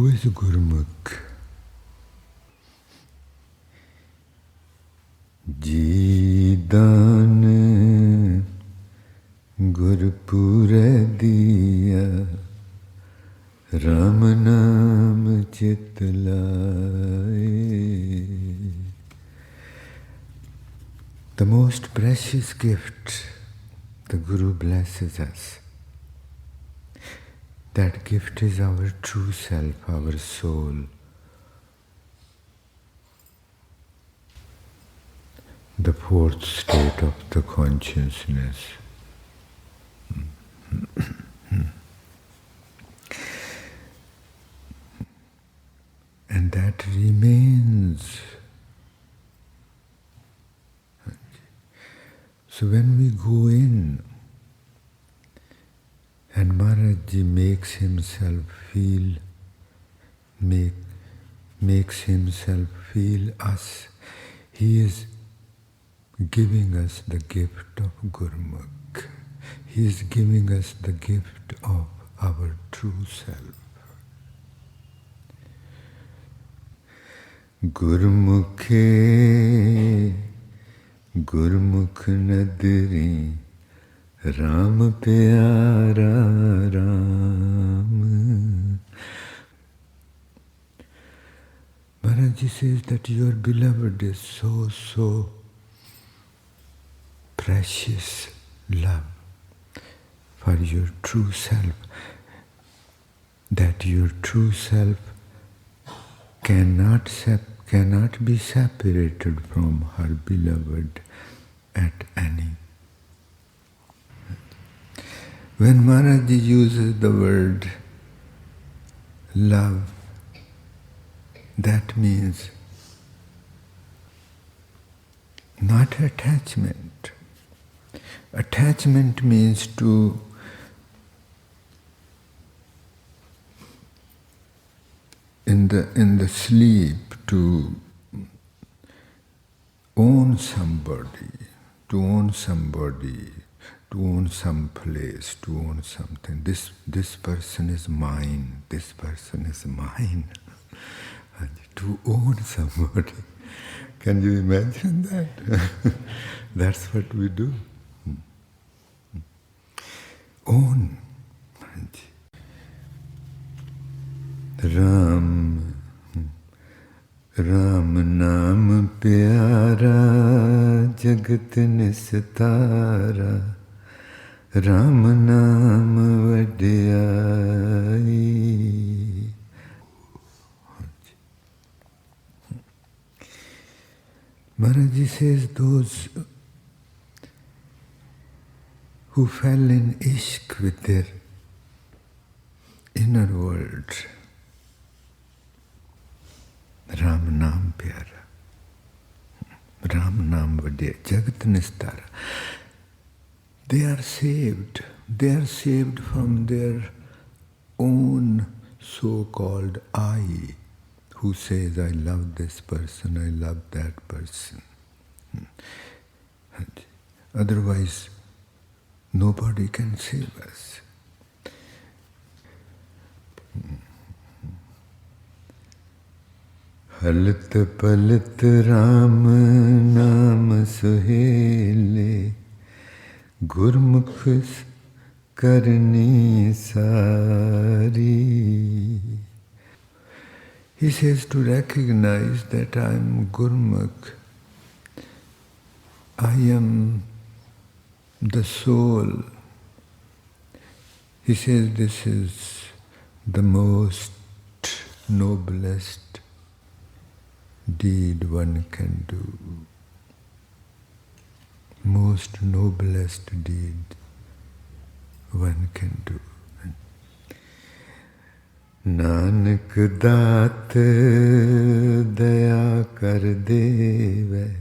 Who is Gurmukh? जी दान गुरपुरे दिया राम नाम चित लाए. The most precious gift the Guru blesses us. That gift is our true self, our soul. The fourth state of the consciousness. And that remains. So when we go in, and Maharaj makes himself feel, makes himself feel us, he is giving us the gift of Gurmukh. He is giving us the gift of our true self. Gurmukhe Gurmukh nadri Ram pyara Ram. Maharaj says that your beloved is so precious love for your true self, that your true self cannot be separated from her beloved at any. When Maharaj uses the word love, that means not attachment. Attachment means to in the sleep to own somebody, to own some place, to own something. This person is mine. This person is mine. To own somebody. Can you imagine that? That's what we do. Own. Ram naam pyara jagat nistara Ram naam vadiyai. Maharaj says those who fell in ishq with their inner world, Ram Naam Pyara, Ram Naam Vadya, Jagat Nistara. They are saved. They are saved from their own so-called I, who says, I love this person, I love that person. Otherwise, nobody can save us. Halit palit Ram naam suhele Gurmukh karni sari. He says to recognize that I am Gurmukh. I am the soul. He says this is the most noblest deed one can do. Most noblest deed one can do. Nanak daat daya kar deve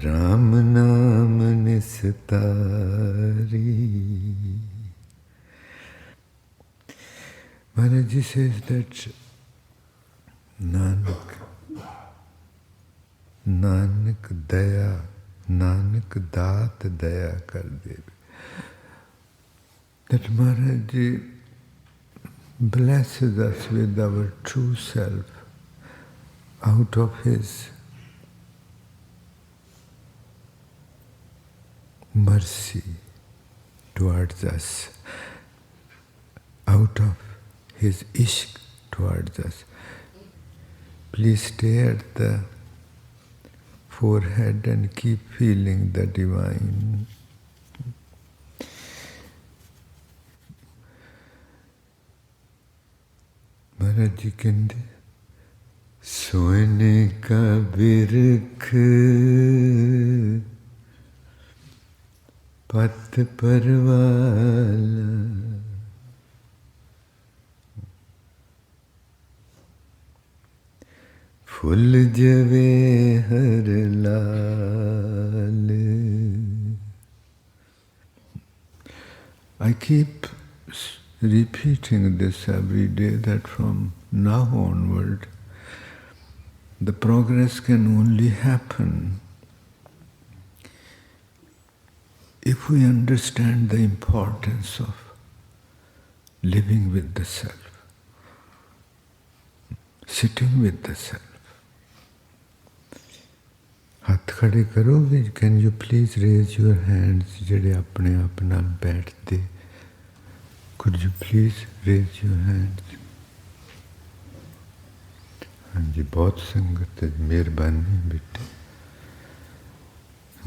Ram naam nistari. Maharaj says that Nanak daya, Nanak daat daya kar deve. That Maharaj blesses us with our true self out of His mercy towards us, out of His ishq towards us. Please stay at the forehead and keep feeling the divine. महाराज जी कहते सोने का बिरख पत परवाला फूल जवे हर लाल. I keep repeating this every day, that from now onward the progress can only happen if we understand the importance of living with the self, sitting with the self. हाथ खड़े करोगे? Can you please raise your hands जेड़े अपने आप नाल बैठते? Could you please raise your hands? हाँ जी, बहुत संगत है, मेहरबानी बेटे.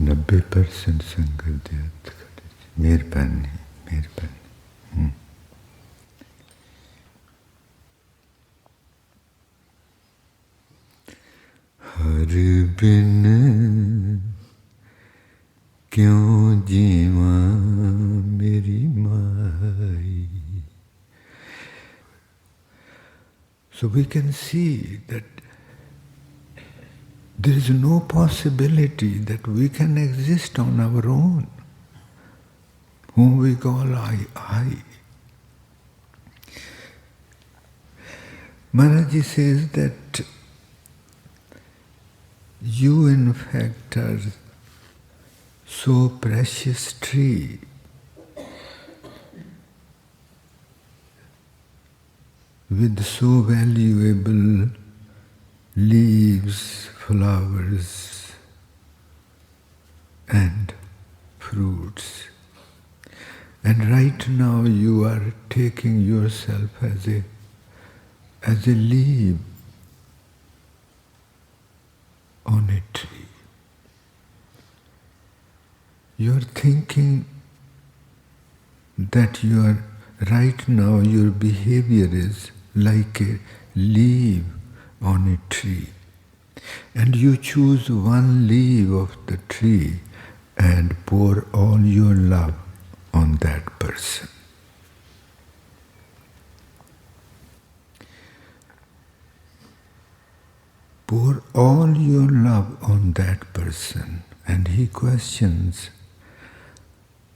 90% संगत दे हाथ खड़े. मेहरबानी, मेहरबानी. हर बिन क्यों जीवा मेरी माई. So we can see that there is no possibility that we can exist on our own, whom we call I. Maharaji says that you in fact are so precious tree with so valuable leaves, flowers and fruits. And right now you are taking yourself as a leaf on a tree. You are thinking that you are right now, your behavior is like a leaf on a tree. And you choose one leaf of the tree and pour all your love on that person. Pour all your love on that person. And he questions,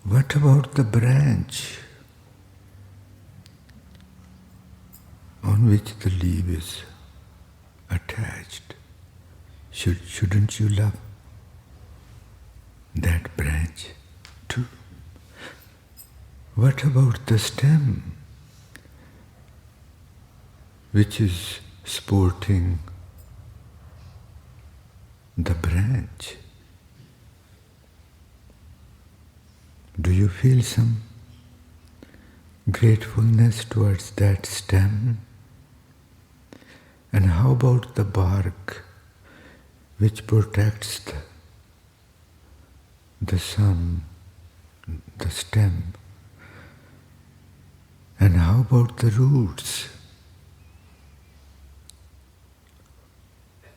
what about the branch on which the leaf is attached? Shouldn't you love that branch too? What about the stem which is supporting the branch? Do you feel some gratefulness towards that stem? And how about the bark which protects the sun, the stem? And how about the roots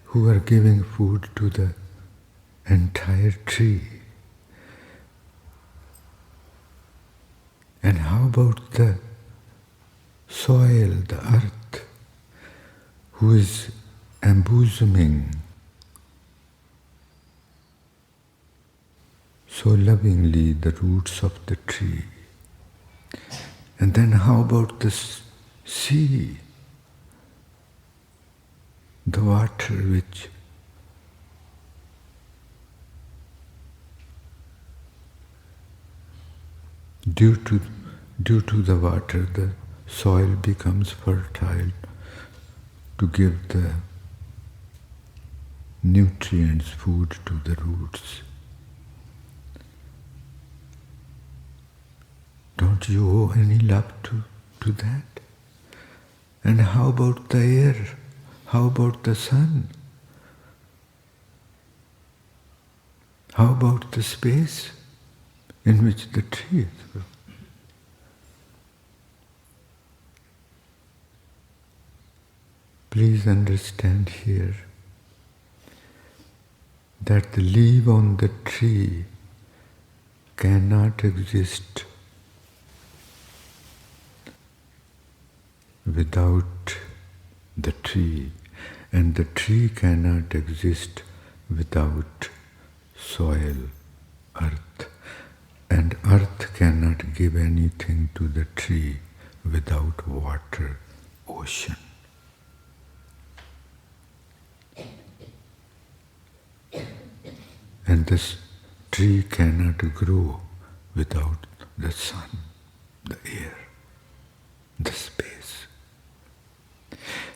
who are giving food to the entire tree? And how about the soil, the earth, who is embosoming so lovingly the roots of the tree? And then how about the sea, the water which due to the water, the soil becomes fertile to give the nutrients, food to the roots. Don't you owe any love to that? And how about the air? How about the sun? How about the space in which the trees grow? Please understand here that the leaf on the tree cannot exist without the tree, and the tree cannot exist without soil, earth, and earth cannot give anything to the tree without water, ocean. And this tree cannot grow without the sun, the air, the space.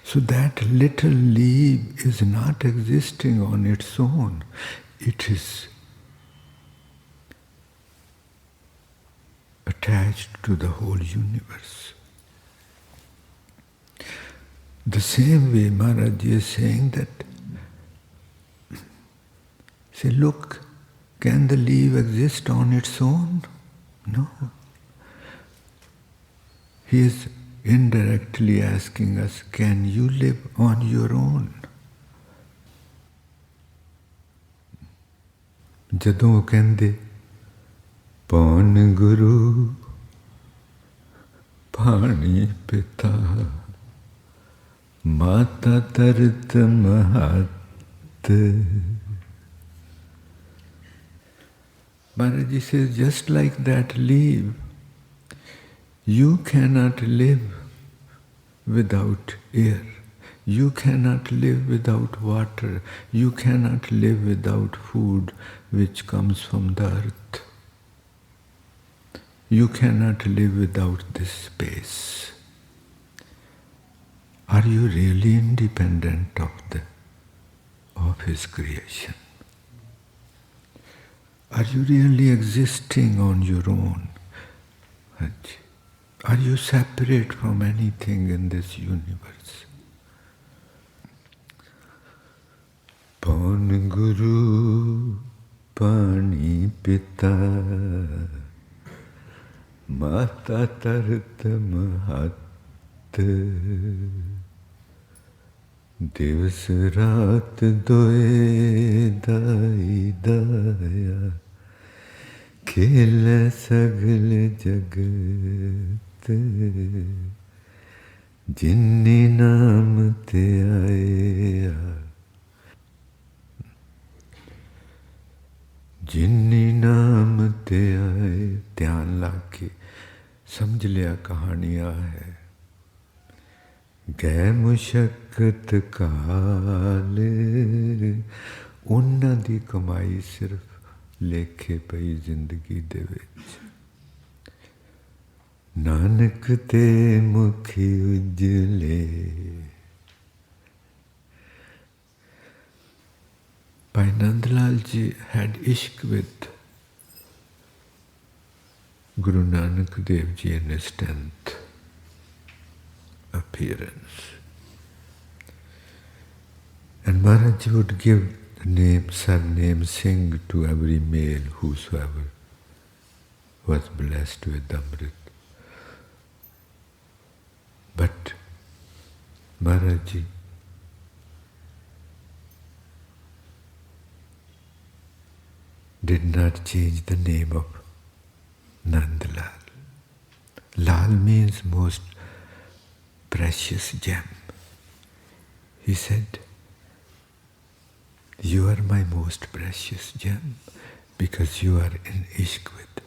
So that little leaf is not existing on its own. It is attached to the whole universe. The same way Maharaj is saying that, say, look, can the leaf exist on its own? No. He is indirectly asking us, can you live on your own? ਜਦੋਂ ਉਹ ਕਹਿੰਦੇ ਪੌਣ ਗੁਰੂ ਪਾਣੀ ਪਿਤਾ ਮਾਤਾ ਤਰਤ ਮਹਤ. Maharaj says, just like that leaf, you cannot live without air. You cannot live without water. You cannot live without food which comes from the earth. You cannot live without this space. Are you really independent of His creation? Are you really existing on your own? Are you separate from anything in this universe? Paun Guru Pani Pita Mata Tarta Mahat Divas Raat Doe Dai Daya Khela Sagal Jagat Jinni Naam Te Aaya जिन्नी नाम ते आए. ध्यान लाके समझ लिया कहानियाँ है. गै मुशक्कत काल उन्हां दी कमाई सिर्फ लेखे पई जिंदगी दे विच. नानक ते मुखी उजले. Bhai Nandlal ji had ishq with Guru Nanak Dev Ji in his 10th appearance. And Maharaj would give the name, surname Singh to every male whosoever was blessed with Amrit. But Maharaj Ji did not change the name of Nandlal. Lal means most precious gem. He said, you are my most precious gem because you are in ishq with